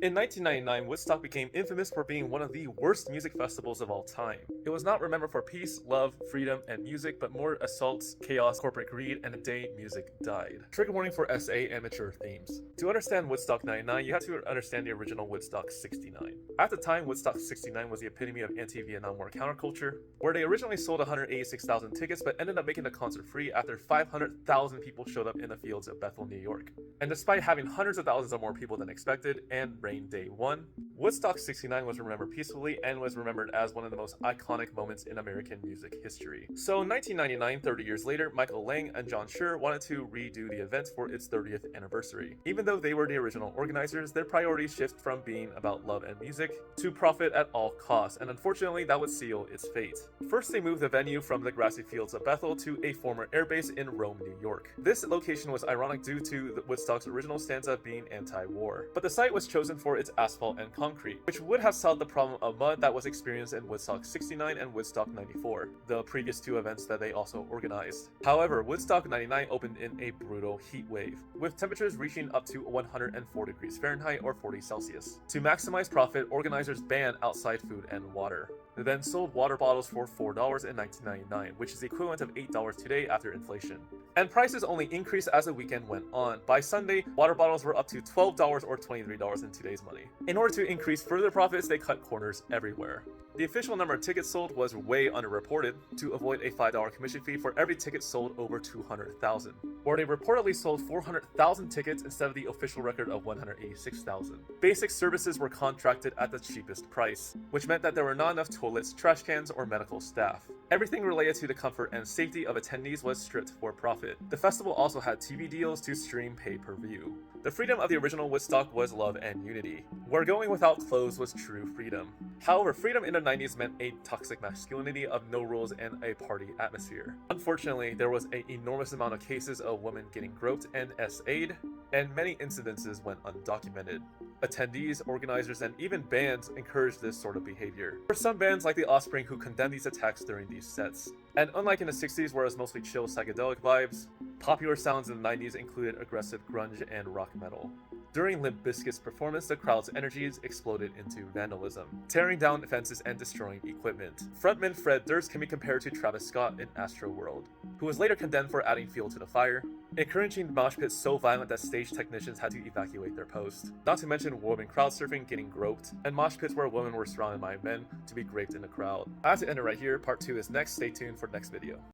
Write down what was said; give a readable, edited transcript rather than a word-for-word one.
In 1999, Woodstock became infamous for being one of the worst music festivals of all time. It was not remembered for peace, love, freedom, and music, but more assaults, chaos, corporate greed, and the day music died. Trigger warning for SA and mature themes. To understand Woodstock 99, you have to understand the original Woodstock 69. At the time, Woodstock 69 was the epitome of anti-Vietnam War counterculture, where they originally sold 186,000 tickets but ended up making the concert free after 500,000 people showed up in the fields of Bethel, New York. And despite having hundreds of thousands of more people than expected, and rain day one, Woodstock 69 was remembered peacefully and was remembered as one of the most iconic moments in American music history. So in 1999, 30 years later, Michael Lang and John Schur wanted to redo the event for its 30th anniversary. Even though they were the original organizers, their priorities shift from being about love and music to profit at all costs, and unfortunately that would seal its fate. First, they moved the venue from the grassy fields of Bethel to a former airbase in Rome, New York. This location was ironic due to Woodstock's original stanza being anti-war, but the site was chosen for its asphalt and concrete, which would have solved the problem of mud that was experienced in Woodstock 69 and Woodstock 94, the previous two events that they also organized. However, Woodstock 99 opened in a brutal heat wave, with temperatures reaching up to 104 degrees Fahrenheit or 40 Celsius. To maximize profit, organizers banned outside food and water. They then sold water bottles for $4 in 1999, which is the equivalent of $8 today after inflation. And prices only increased as the weekend went on. By Sunday, water bottles were up to $12 or $23 in today's money. In order to increase further profits, they cut corners everywhere. The official number of tickets sold was way underreported to avoid a $5 commission fee for every ticket sold over 200,000. Or they reportedly sold 400,000 tickets instead of the official record of 186,000. Basic services were contracted at the cheapest price, which meant that there were not enough toilets, trash cans, or medical staff. Everything related to the comfort and safety of attendees was stripped for profit. The festival also had TV deals to stream pay-per-view. The freedom of the original Woodstock was love and unity, where going without clothes was true freedom. However, freedom in the 90s meant a toxic masculinity of no rules and a party atmosphere. Unfortunately, there was an enormous amount of cases of women getting groped and SA'd, and many incidences went undocumented. Attendees, organizers, and even bands encouraged this sort of behavior. There were some bands like The Offspring who condemned these attacks during these sets. And unlike in the 60s where it was mostly chill psychedelic vibes, popular sounds in the 90s included aggressive grunge and rock metal. During Limp Bizkit's performance, the crowd's energies exploded into vandalism, tearing down fences and destroying equipment. Frontman Fred Durst can be compared to Travis Scott in Astroworld, who was later condemned for adding fuel to the fire, encouraging mosh pits so violent that stage technicians had to evacuate their post. Not to mention women crowd surfing, getting groped, and mosh pits where women were surrounded by men to be raped in the crowd. I have to end it right here. Part 2 is next. Stay tuned for the next video.